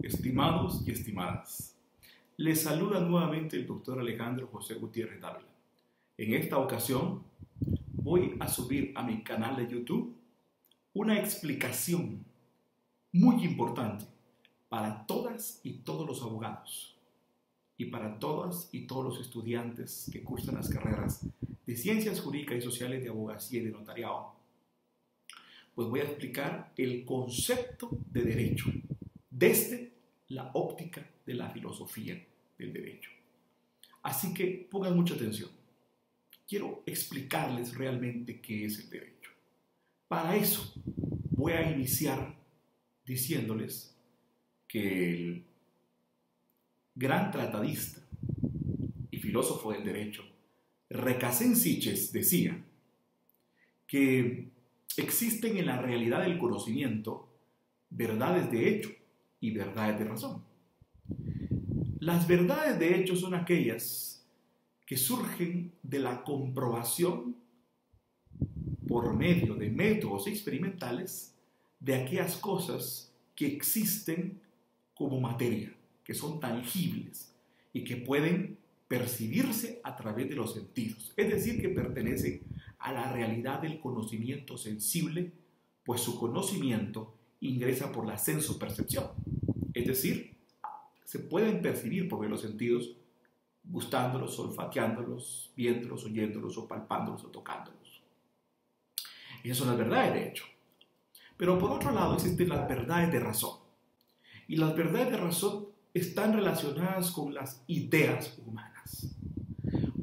estimados y estimadas. Les saluda nuevamente el doctor Alejandro José Gutiérrez Dávila. En esta ocasión voy a subir a mi canal de YouTube una explicación muy importante para todas y todos los abogados y para todas y todos los estudiantes que cursan las carreras de Ciencias Jurídicas y Sociales, de Abogacía y de Notariado. Pues voy a explicar el concepto de derecho desde la óptica de la filosofía del derecho. Así que pongan mucha atención. Quiero explicarles realmente qué es el derecho. Para eso voy a iniciar diciéndoles que el gran tratadista y filósofo del derecho, Recasens Sitges, decía que existen en la realidad del conocimiento verdades de hecho y verdades de razón. Las verdades de hecho son aquellas que surgen de la comprobación por medio de métodos experimentales de aquellas cosas que existen como materia, que son tangibles y que pueden percibirse a través de los sentidos, es decir, que pertenecen a la realidad del conocimiento sensible, pues su conocimiento ingresa por la sensopercepción, es decir, se pueden percibir por los sentidos, gustándolos, olfateándolos, viéndolos, oyéndolos, o palpándolos, o tocándolos. Esas son las verdades de hecho. Pero por otro lado existen las verdades de razón. Y las verdades de razón están relacionadas con las ideas humanas.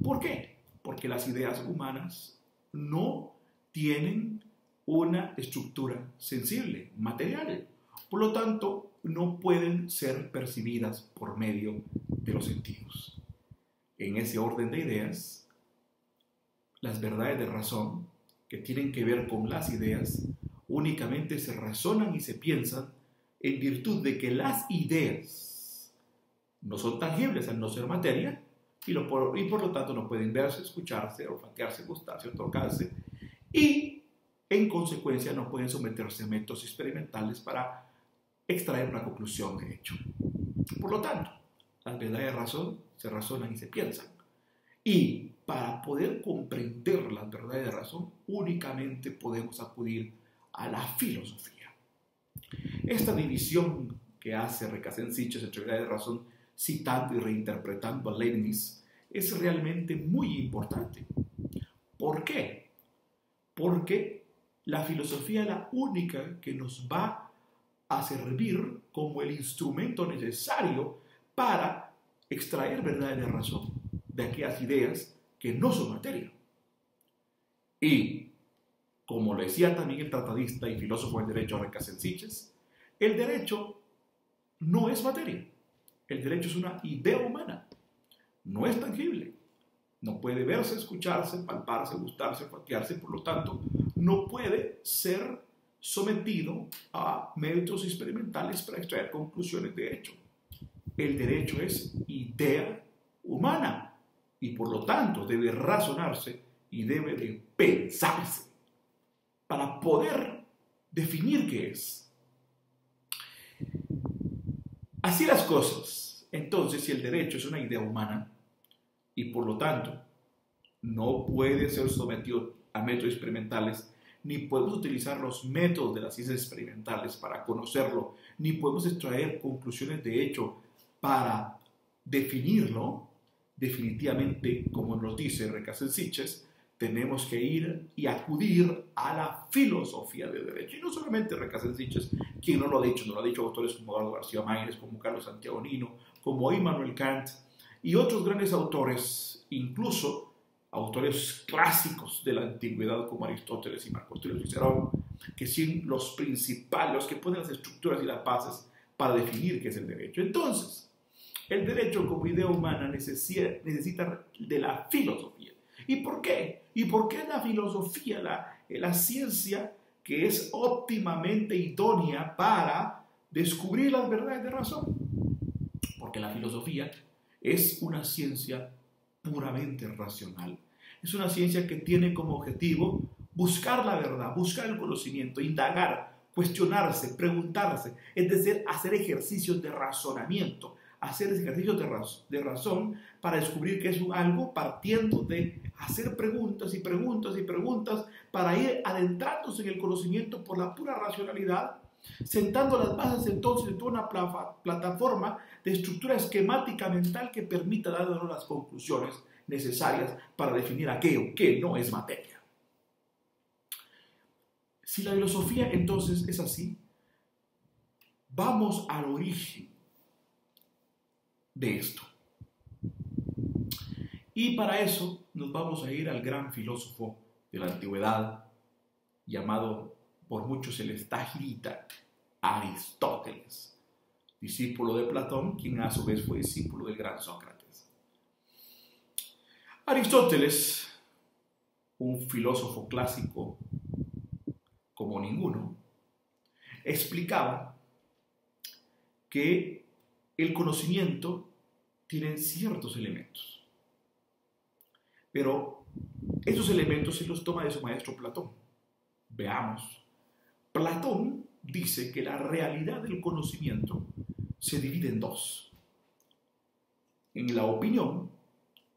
¿Por qué? Porque las ideas humanas no tienen una estructura sensible, material. Por lo tanto, no pueden ser percibidas por medio de los sentidos. En ese orden de ideas, las verdades de razón, que tienen que ver con las ideas, únicamente se razonan y se piensan en virtud de que las ideas no son tangibles al no ser materia y por lo tanto no pueden verse, escucharse, olfatearse, gustarse o tocarse, y en consecuencia no pueden someterse a métodos experimentales para extraer una conclusión de hecho. Por lo tanto, las verdades de razón se razonan y se piensan. Y para poder comprender las verdades de razón, únicamente podemos acudir a la filosofía. Esta división que hace Recasens Sitges entre verdades de razón, citando y reinterpretando a Leibniz, es realmente muy importante. ¿Por qué? Porque la filosofía es la única que nos va a servir como el instrumento necesario para extraer verdades de razón de aquellas ideas que no son materia. Y, como lo decía también el tratadista y filósofo del derecho Recasens Sitges, el derecho no es materia. El derecho es una idea humana. No es tangible. No puede verse, escucharse, palparse, gustarse, olfatearse. Por lo tanto, no puede ser sometido a métodos experimentales para extraer conclusiones de hecho. El derecho es idea humana y por lo tanto debe razonarse y debe de pensarse para poder definir qué es. Así las cosas, entonces, si el derecho es una idea humana y por lo tanto no puede ser sometido a métodos experimentales, ni podemos utilizar los métodos de las ciencias experimentales para conocerlo, ni podemos extraer conclusiones de hecho para definirlo, definitivamente, como nos dice Recasens Sitges, tenemos que ir y acudir a la filosofía del derecho. Y no solamente Recasens Sitges, quien no lo ha dicho, autores como Eduardo García Maínez, como Carlos Santiago Nino, como Immanuel Kant y otros grandes autores, incluso autores clásicos de la antigüedad como Aristóteles y Marco Tulio Cicerón, que son los principales, los que ponen las estructuras y las bases para definir qué es el derecho. Entonces, el derecho como idea humana necesita de la filosofía. ¿Y por qué? ¿Y por qué la filosofía, la ciencia que es óptimamente idónea para descubrir las verdades de razón? Porque la filosofía es una ciencia puramente racional. Es una ciencia que tiene como objetivo buscar la verdad, buscar el conocimiento, indagar cuestionarse, preguntarse, es decir, hacer ejercicios de razonamiento, hacer ejercicios de razón para descubrir que es algo, partiendo de hacer preguntas y preguntas y preguntas para ir adentrándose en el conocimiento por la pura racionalidad, sentando las bases entonces de toda una plataforma de estructura esquemática mental que permita darnos las conclusiones necesarias para definir aquello que no es materia. Si la filosofía entonces es así, vamos al origen de esto. Y para eso nos vamos a ir al gran filósofo de la antigüedad, llamado por muchos el estagirita, Aristóteles, discípulo de Platón, quien a su vez fue discípulo del gran Sócrates. Aristóteles, un filósofo clásico como ninguno, explicaba que el conocimiento tiene ciertos elementos, pero esos elementos se los toma de su maestro Platón. Veamos. Platón dice que la realidad del conocimiento se divide en dos: en la opinión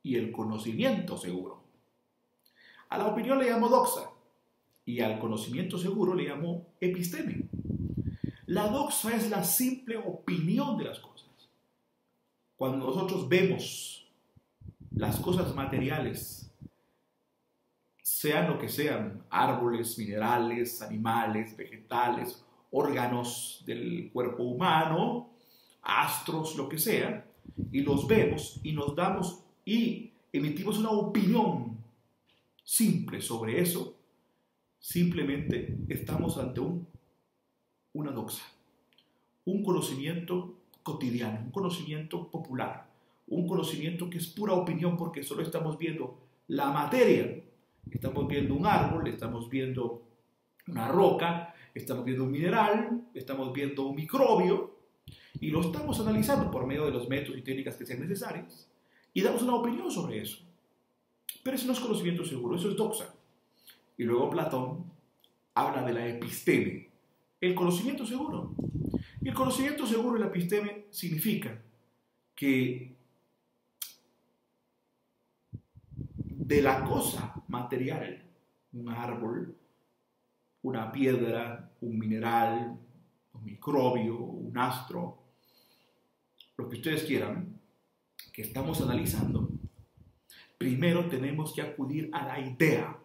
y el conocimiento seguro. A la opinión le llamó doxa y al conocimiento seguro le llamó episteme. La doxa es la simple opinión de las cosas. Cuando nosotros vemos las cosas materiales, sean lo que sean, árboles, minerales, animales, vegetales, órganos del cuerpo humano, astros, lo que sea, y los vemos y nos damos y emitimos una opinión simple sobre eso, simplemente estamos ante una doxa, un conocimiento cotidiano, un conocimiento popular, un conocimiento que es pura opinión porque solo estamos viendo la materia. Estamos viendo un árbol, estamos viendo una roca, estamos viendo un mineral, estamos viendo un microbio y lo estamos analizando por medio de los métodos y técnicas que sean necesarias y damos una opinión sobre eso. Pero eso no es conocimiento seguro, eso es doxa. Y luego Platón habla de la episteme, el conocimiento seguro. Y el conocimiento seguro y la episteme significa que de la cosa material, un árbol, una piedra, un mineral, un microbio, un astro, lo que ustedes quieran, que estamos analizando, primero tenemos que acudir a la idea,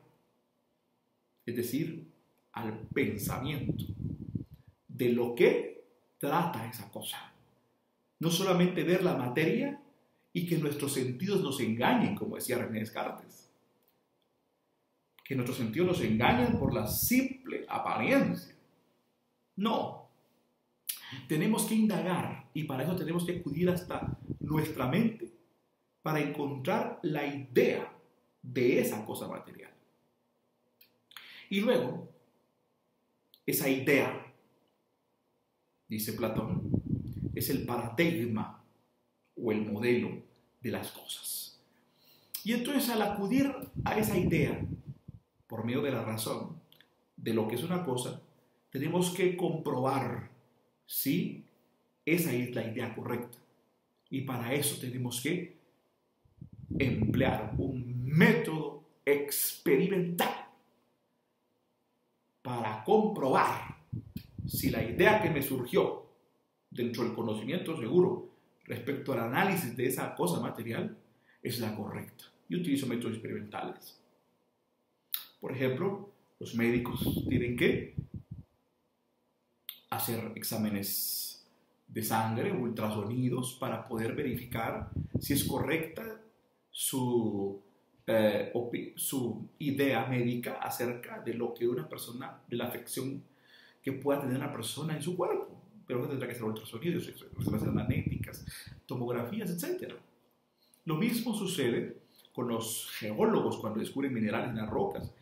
es decir, al pensamiento de lo que trata esa cosa. No solamente ver la materia y que nuestros sentidos nos engañen, como decía René Descartes. Que nuestros sentidos nos engañan por la simple apariencia. No. Tenemos que indagar y para eso tenemos que acudir hasta nuestra mente para encontrar la idea de esa cosa material. Y luego, esa idea, dice Platón, es el paradigma o el modelo de las cosas. Y entonces al acudir a esa idea, por medio de la razón, de lo que es una cosa, tenemos que comprobar si esa es la idea correcta. Y para eso tenemos que emplear un método experimental para comprobar si la idea que me surgió dentro del conocimiento seguro respecto al análisis de esa cosa material es la correcta. Yo utilizo métodos experimentales. Por ejemplo, los médicos tienen que hacer exámenes de sangre, ultrasonidos, para poder verificar si es correcta su idea médica acerca de lo que una persona, de la afección que pueda tener una persona en su cuerpo. Pero tendrá que hacer ultrasonidos, resonancias magnéticas, tomografías, etc. Lo mismo sucede con los geólogos cuando descubren minerales en las rocas.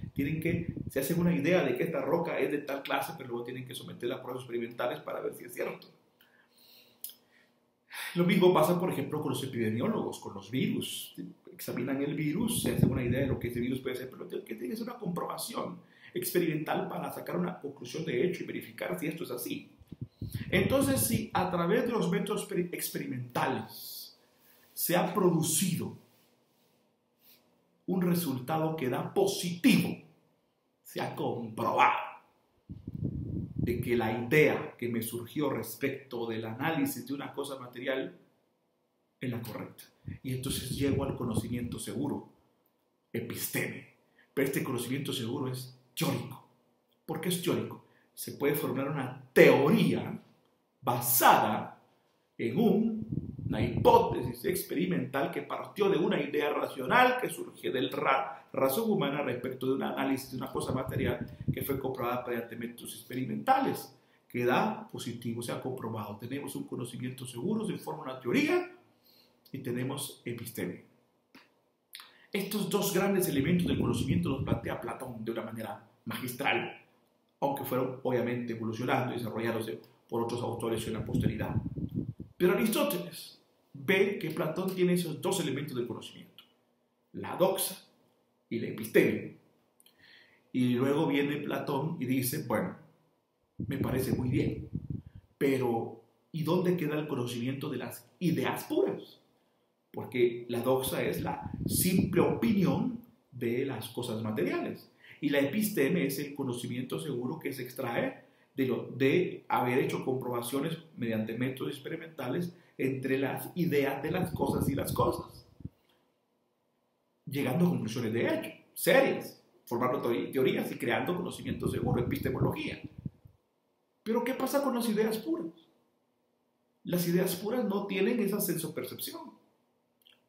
Se hacen una idea de que esta roca es de tal clase, pero luego tienen que someterla a pruebas experimentales para ver si es cierto. Lo mismo pasa, por ejemplo, con los epidemiólogos, con los virus. Examinan el virus, se hacen una idea de lo que ese virus puede ser, pero tiene que ser una comprobación. experimental para sacar una conclusión de hecho y verificar si esto es así. Entonces, si a través de los métodos experimentales se ha producido un resultado que da positivo, se ha comprobado de que la idea que me surgió respecto del análisis de una cosa material es la correcta. Y entonces llego al conocimiento seguro, episteme. Pero este conocimiento seguro es teórico. ¿Por qué es teórico? Se puede formar una teoría basada en una hipótesis experimental que partió de una idea racional que surge de la razón humana respecto de un análisis de una cosa material que fue comprobada mediante métodos experimentales, que da positivo, se ha comprobado. Tenemos un conocimiento seguro, se forma una teoría y tenemos episteme. Estos dos grandes elementos del conocimiento los plantea Platón de una manera magistral, aunque fueron obviamente evolucionando y desarrollándose por otros autores en la posteridad. Pero Aristóteles ve que Platón tiene esos dos elementos del conocimiento, la doxa y la episteme. Y luego viene Platón y dice, bueno, me parece muy bien, pero ¿y dónde queda el conocimiento de las ideas puras? Porque la doxa es la simple opinión de las cosas materiales. Y la episteme es el conocimiento seguro que se extrae de haber hecho comprobaciones mediante métodos experimentales entre las ideas de las cosas y las cosas. Llegando a conclusiones de hecho, serias, formando teorías y creando conocimiento seguro, epistemología. Pero ¿qué pasa con las ideas puras? Las ideas puras no tienen esa sensopercepción.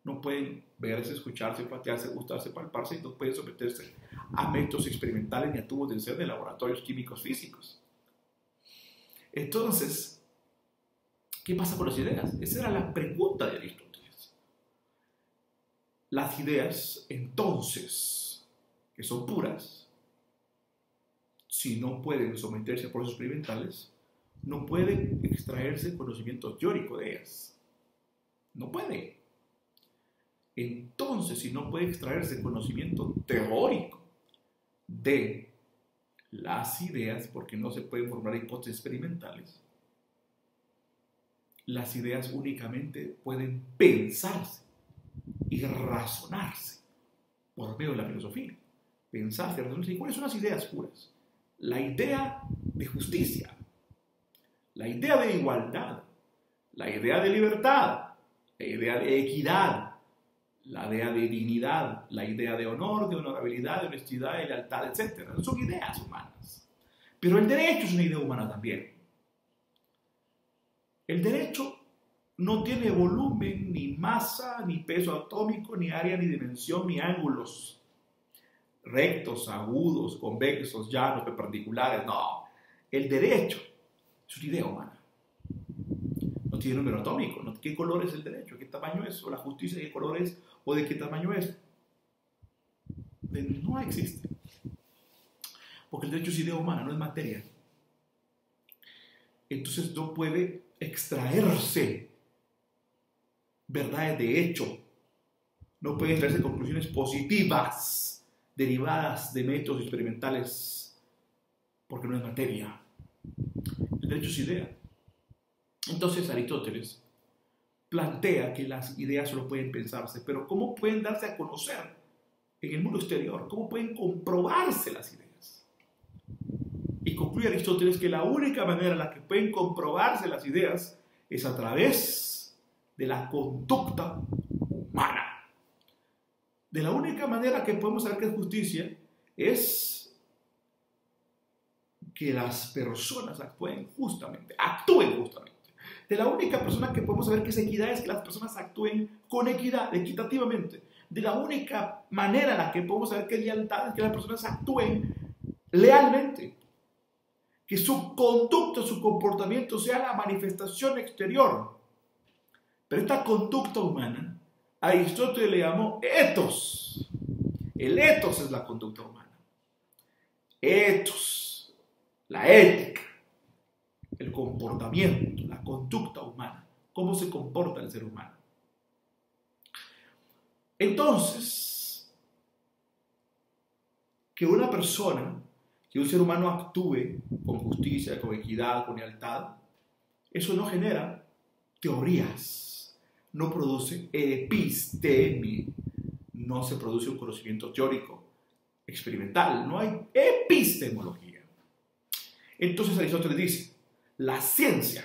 No pueden verse, escucharse, patearse, gustarse, palparse y no pueden someterse a métodos experimentales ni a tubos de ensayo de laboratorios químicos físicos. Entonces, ¿qué pasa con las ideas? Esa era la pregunta de Aristóteles. Las ideas, entonces, que son puras, si no pueden someterse a procesos experimentales, no pueden extraerse conocimiento teórico de ellas. No puede. Entonces, si no puede extraerse conocimiento teórico de las ideas, porque no se pueden formar hipótesis experimentales, las ideas únicamente pueden pensarse y razonarse por medio de la filosofía. Pensarse y razonarse. ¿Y cuáles son las ideas puras? La idea de justicia, la idea de igualdad, la idea de libertad, la idea de equidad, la idea de dignidad, la idea de honor, de honorabilidad, de honestidad, de lealtad, etc. Son ideas humanas. Pero el derecho es una idea humana también. El derecho no tiene volumen, ni masa, ni peso atómico, ni área, ni dimensión, ni ángulos rectos, agudos, convexos, llanos, perpendiculares. No. El derecho es una idea humana. No tiene número atómico. ¿No? ¿Qué color es el derecho? ¿Qué tamaño es? ¿O la justicia qué color es? ¿O de qué tamaño es? No existe. Porque el derecho es idea humana, no es materia. Entonces no puede extraerse verdades de hecho. No puede extraerse conclusiones positivas derivadas de métodos experimentales porque no es materia. El derecho es idea. Entonces Aristóteles plantea que las ideas solo pueden pensarse, pero ¿cómo pueden darse a conocer en el mundo exterior? ¿Cómo pueden comprobarse las ideas? Y concluye Aristóteles que la única manera en la que pueden comprobarse las ideas es a través de la conducta humana. De la única manera que podemos saber que es justicia es que las personas actúen justamente. De la única persona que podemos saber que es equidad es que las personas actúen con equidad, equitativamente. De la única manera en la que podemos saber que es lealtad es que las personas actúen lealmente. Que su conducta, su comportamiento sea la manifestación exterior. Pero esta conducta humana, Aristóteles le llamó ethos. El ethos es la conducta humana. Ethos, la ética, el comportamiento, la conducta humana, cómo se comporta el ser humano. Entonces, que una persona que un ser humano actúe con justicia, con equidad, con lealtad, eso no genera teorías, no produce episteme, no se produce un conocimiento teórico, experimental, no hay epistemología. Entonces Aristóteles dice, la ciencia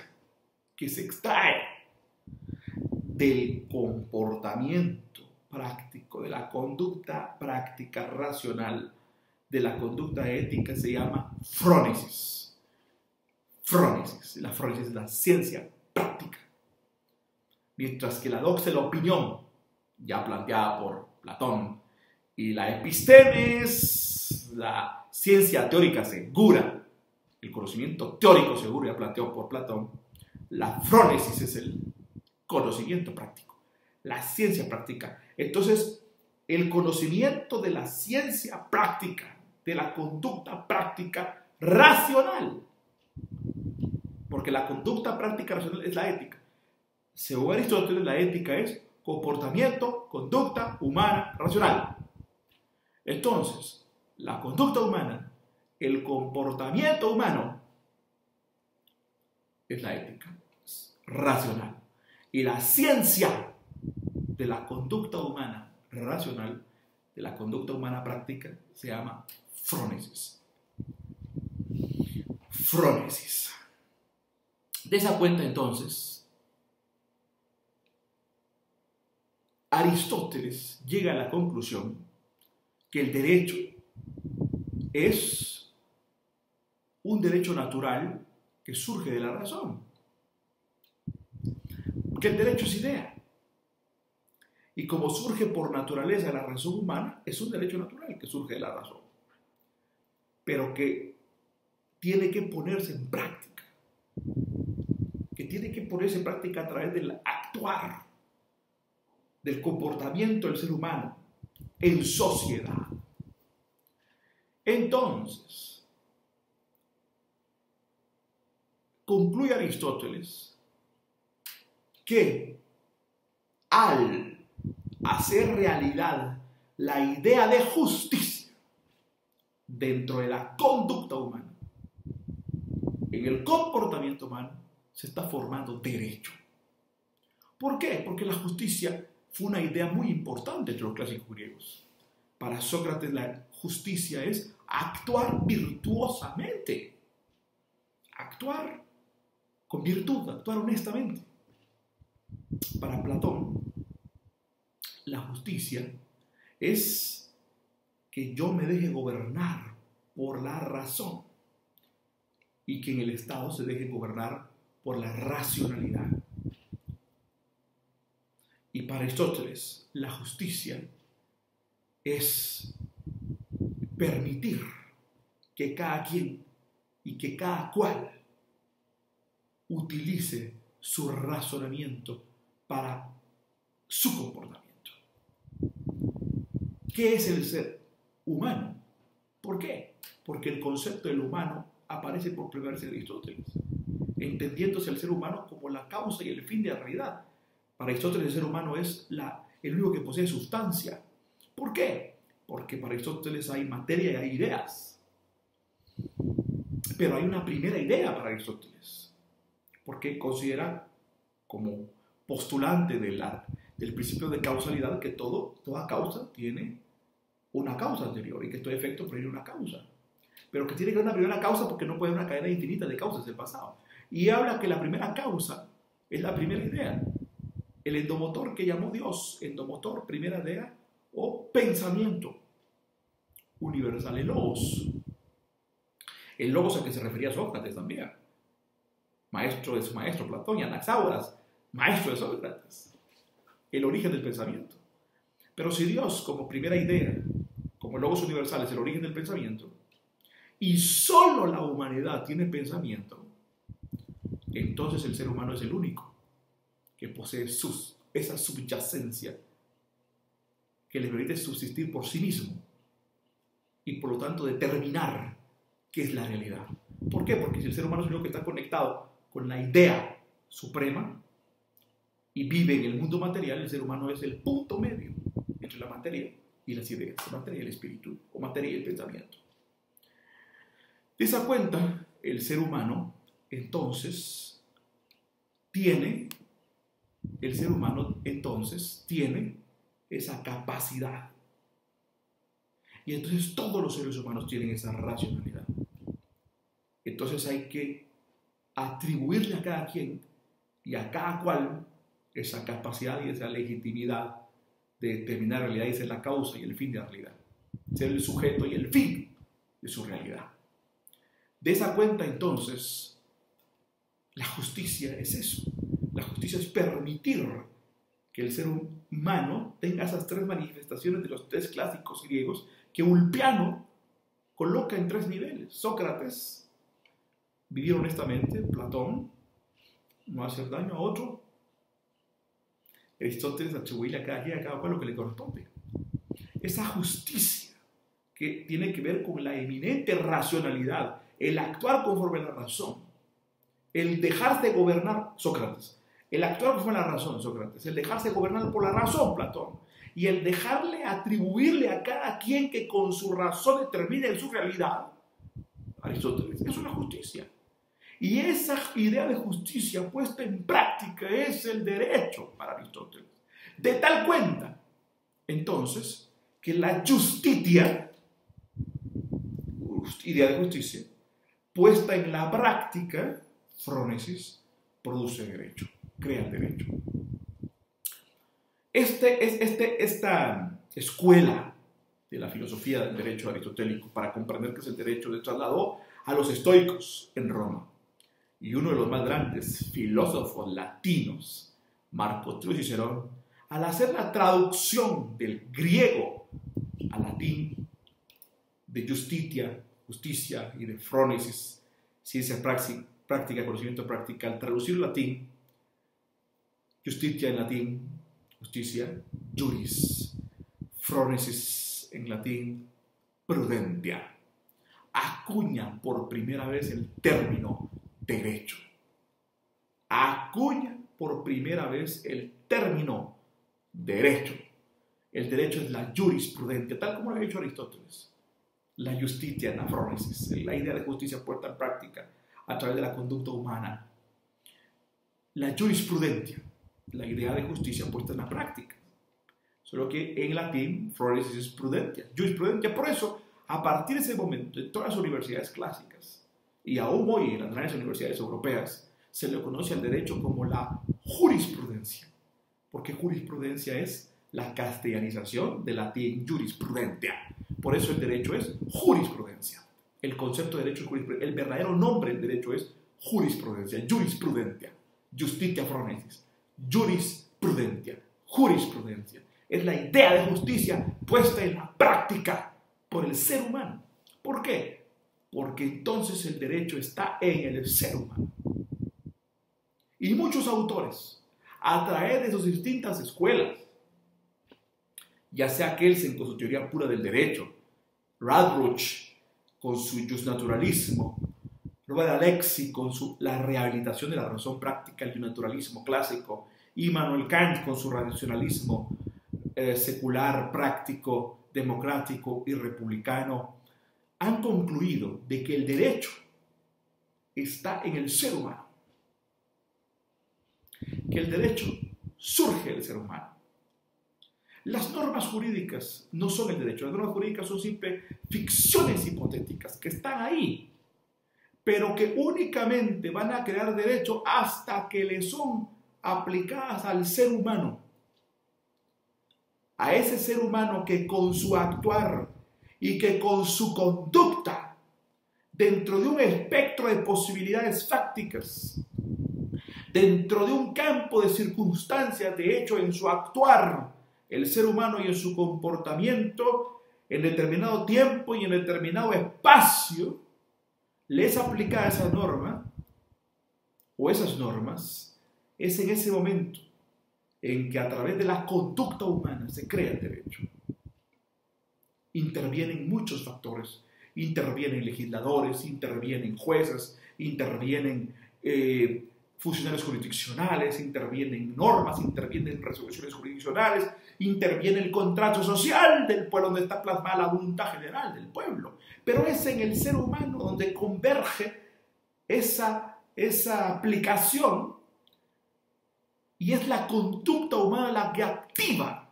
que se extrae del comportamiento práctico, de la conducta práctica racional, de la conducta ética, se llama frónesis. Frónesis, la frónesis es la ciencia práctica. Mientras que la doxa es la opinión, ya planteada por Platón, y la episteme es la ciencia teórica segura, el conocimiento teórico seguro, ya planteado por Platón. La frónesis es el conocimiento práctico, la ciencia práctica. Entonces, el conocimiento de la ciencia práctica, de la conducta práctica racional, porque la conducta práctica racional es la ética. Según Aristóteles, la ética es comportamiento, conducta humana racional. Entonces, la conducta humana, el comportamiento humano, es la ética racional. Y la ciencia de la conducta humana racional, de la conducta humana práctica, se llama frónesis. Frónesis. De esa cuenta, entonces, Aristóteles llega a la conclusión que el derecho es un derecho natural que surge de la razón. Que el derecho es idea. Y como surge por naturaleza de la razón humana, es un derecho natural que surge de la razón. Pero que tiene que ponerse en práctica. Que tiene que ponerse en práctica a través del actuar, del comportamiento del ser humano en sociedad. Entonces, concluye Aristóteles que al hacer realidad la idea de justicia dentro de la conducta humana, en el comportamiento humano, se está formando derecho. ¿Por qué? Porque la justicia fue una idea muy importante entre los clásicos griegos. Para Sócrates la justicia es actuar virtuosamente, actuar con virtud, actuar honestamente. Para Platón, la justicia es que yo me deje gobernar por la razón y que en el Estado se deje gobernar por la racionalidad. Y para Aristóteles, la justicia es permitir que cada quien y que cada cual utilice su razonamiento para su comportamiento. ¿Qué es el ser humano? ¿Por qué? Porque el concepto del humano aparece por primera vez en Aristóteles, entendiéndose al ser humano como la causa y el fin de la realidad. Para Aristóteles el ser humano es el único que posee sustancia. ¿Por qué? Porque para Aristóteles hay materia y hay ideas. Pero hay una primera idea para Aristóteles, porque considera como postulante del principio de causalidad que toda causa tiene una causa anterior y que todo efecto proviene de una causa. Pero que tiene que haber una primera causa porque no puede haber una cadena infinita de causas del pasado. Y habla que la primera causa es la primera idea. El endomotor que llamó Dios, endomotor, primera idea o pensamiento universal, el logos. El logos al que se refería Sócrates también, maestro de su maestro Platón, y Anaxágoras, maestro de Sócrates, el origen del pensamiento. Pero si Dios como primera idea, como el logos universal es el origen del pensamiento, y solo la humanidad tiene pensamiento, entonces el ser humano es el único que posee esa subyacencia que le permite subsistir por sí mismo y por lo tanto determinar qué es la realidad. ¿Por qué? Porque si el ser humano es el único que está conectado con la idea suprema y vive en el mundo material, el ser humano es el punto medio entre la materia y las ideas, la materia y el espíritu, o materia y el pensamiento. De esa cuenta, el ser humano, entonces, tiene esa capacidad. Y entonces todos los seres humanos tienen esa racionalidad. Entonces hay que atribuirle a cada quien y a cada cual esa capacidad y esa legitimidad de determinar la realidad y ser la causa y el fin de la realidad. Ser el sujeto y el fin de su realidad. De esa cuenta, entonces, la justicia es eso. La justicia es permitir que el ser humano tenga esas tres manifestaciones de los tres clásicos griegos que Ulpiano coloca en tres niveles. Sócrates, vivir honestamente, Platón, no hacer daño a otro. Aristóteles, atribuirle a cada quien, a cada cual lo que le corresponde. Esa justicia que tiene que ver con la eminente racionalidad, el actuar conforme a la razón, el dejarse gobernar, Sócrates, el actuar conforme a la razón, Sócrates, el dejarse gobernar por la razón, Platón, y el dejarle atribuirle a cada quien que con su razón determine su realidad, Aristóteles, es una justicia. Y esa idea de justicia puesta en práctica es el derecho para Aristóteles. De tal cuenta, entonces, que la justitia, idea de justicia, puesta en la práctica, frónesis, produce derecho, crea el derecho. Esta escuela de la filosofía del derecho aristotélico, para comprender qué es el derecho, se trasladó a los estoicos en Roma. Y uno de los más grandes filósofos latinos, Marco Tulio Cicerón, al hacer la traducción del griego al latín, de justicia, y de phronesis, ciencia práctica, conocimiento práctica, al traducir latín, justitia en latín, justicia, juris, phronesis en latín, prudentia, acuña por primera vez el término derecho. Acuña por primera vez el término derecho. El derecho es la jurisprudencia, tal como lo ha hecho Aristóteles. La justitia en la phronesis, la idea de justicia puesta en práctica a través de la conducta humana. La jurisprudencia, la idea de justicia puesta en la práctica. Solo que en latín, phronesis es prudencia, jurisprudencia. Por eso, a partir de ese momento, en todas las universidades clásicas, y aún hoy en las grandes universidades europeas, se le conoce al derecho como la jurisprudencia, porque jurisprudencia es la castellanización del latín jurisprudentia. Por eso el derecho es jurisprudencia. El concepto de derecho es jurisprudencia. El verdadero nombre del derecho es jurisprudencia, jurisprudencia, justitia phronesis, jurisprudencia, jurisprudencia. Es la idea de justicia puesta en la práctica por el ser humano. ¿Por qué? Porque entonces el derecho está en el ser humano. Y muchos autores, a través de sus distintas escuelas, ya sea Kelsen con su teoría pura del derecho, Radbruch con su justnaturalismo, Robert Alexi con la rehabilitación de la razón práctica y el naturalismo clásico, y Immanuel Kant con su racionalismo secular, práctico, democrático y republicano, han concluido de que el derecho está en el ser humano, que el derecho surge del ser humano. Las normas jurídicas no son el derecho, las normas jurídicas son simples ficciones hipotéticas que están ahí, pero que únicamente van a crear derecho hasta que le son aplicadas al ser humano, a ese ser humano que con su actuar y que con su conducta, dentro de un espectro de posibilidades fácticas, dentro de un campo de circunstancias, de hecho, en su actuar, el ser humano y en su comportamiento, en determinado tiempo y en determinado espacio, le es aplicada esa norma o esas normas, es en ese momento en que a través de la conducta humana se crea el derecho. Intervienen muchos factores, intervienen legisladores, intervienen jueces, intervienen funcionarios jurisdiccionales, intervienen normas, intervienen resoluciones jurisdiccionales, interviene el contrato social del pueblo donde está plasmada la voluntad general del pueblo. Pero es en el ser humano donde converge esa aplicación y es la conducta humana la que activa.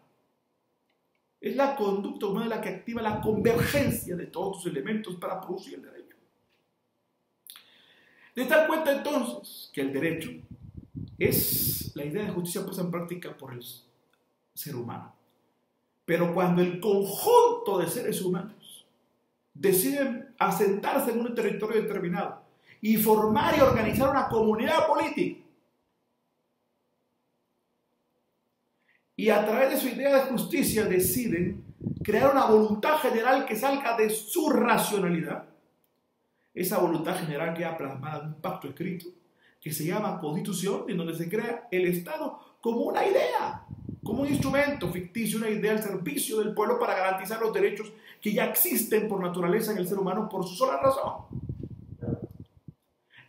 Es la conducta humana la que activa la convergencia de todos los elementos para producir el derecho. De tal cuenta entonces que el derecho es la idea de justicia puesta en práctica por el ser humano. Pero cuando el conjunto de seres humanos deciden asentarse en un territorio determinado y formar y organizar una comunidad política, y a través de su idea de justicia deciden crear una voluntad general que salga de su racionalidad, esa voluntad general queda plasmada en un pacto escrito que se llama Constitución, en donde se crea el Estado como una idea, como un instrumento ficticio, una idea al servicio del pueblo para garantizar los derechos que ya existen por naturaleza en el ser humano por su sola razón.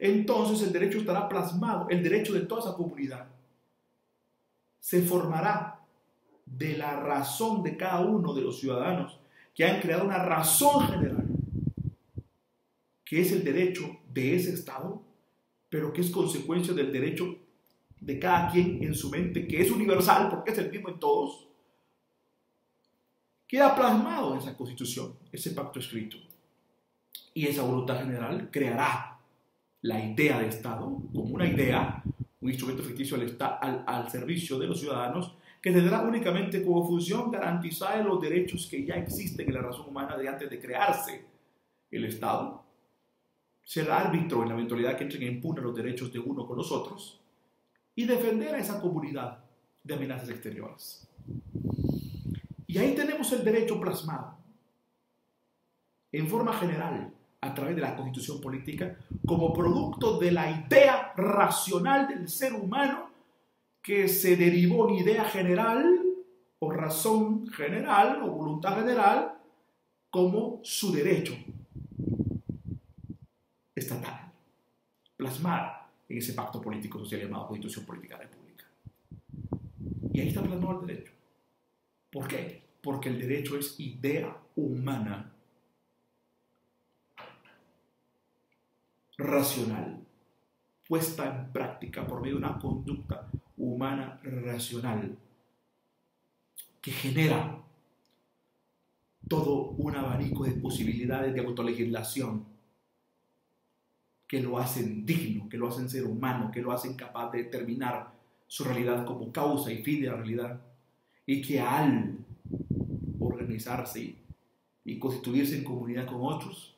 Entonces el derecho estará plasmado, el derecho de toda esa comunidad se formará de la razón de cada uno de los ciudadanos que han creado una razón general, que es el derecho de ese Estado, pero que es consecuencia del derecho de cada quien en su mente, que es universal porque es el mismo en todos, queda plasmado en esa Constitución, ese pacto escrito. Y esa voluntad general creará la idea de Estado como una idea, un instrumento ficticio al servicio de los ciudadanos, que tendrá únicamente como función garantizar los derechos que ya existen en la razón humana de antes de crearse el Estado. Ser árbitro en la eventualidad que entren en impugna los derechos de uno con los otros y defender a esa comunidad de amenazas exteriores. Y ahí tenemos el derecho plasmado en forma general a través de la Constitución política como producto de la idea racional del ser humano que se derivó en idea general o razón general o voluntad general como su derecho estatal, plasmada en ese pacto político social llamado Constitución Política República. Y ahí está plasmado el derecho. ¿Por qué? Porque el derecho es idea humana racional, puesta en práctica por medio de una conducta humana racional que genera todo un abanico de posibilidades de autolegislación que lo hacen digno, que lo hacen ser humano, que lo hacen capaz de determinar su realidad como causa y fin de la realidad, y que al organizarse y constituirse en comunidad con otros,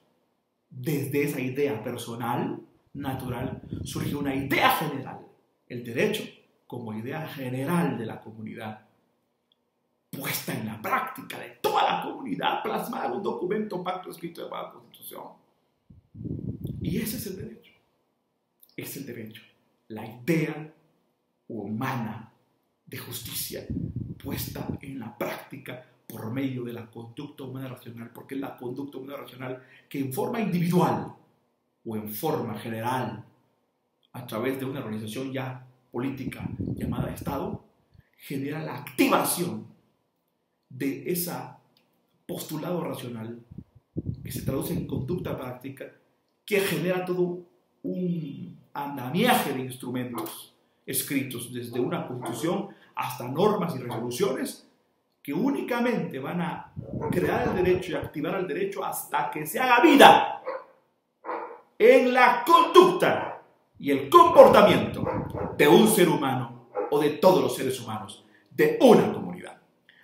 desde esa idea personal, natural, surge una idea general, el derecho como idea general de la comunidad, puesta en la práctica de toda la comunidad, plasmada en un documento, pacto escrito de la Constitución. Y ese es el derecho. Es el derecho, la idea humana de justicia puesta en la práctica por medio de la conducta humana racional, porque es la conducta humana racional que en forma individual o en forma general, a través de una organización ya política llamada Estado, genera la activación de ese postulado racional que se traduce en conducta práctica, que genera todo un andamiaje de instrumentos escritos desde una Constitución hasta normas y resoluciones que únicamente van a crear el derecho y activar el derecho hasta que se haga vida en la conducta y el comportamiento de un ser humano o de todos los seres humanos de una comunidad.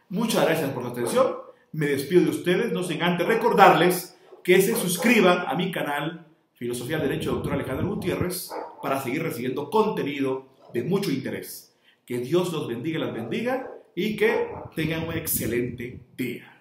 Muchas gracias por su atención. Me despido de ustedes, no sin antes recordarles que se suscriban a mi canal Filosofía del Derecho, Dr. Alejandro Gutiérrez, para seguir recibiendo contenido de mucho interés. Que Dios los bendiga y las bendiga y que tengan un excelente día.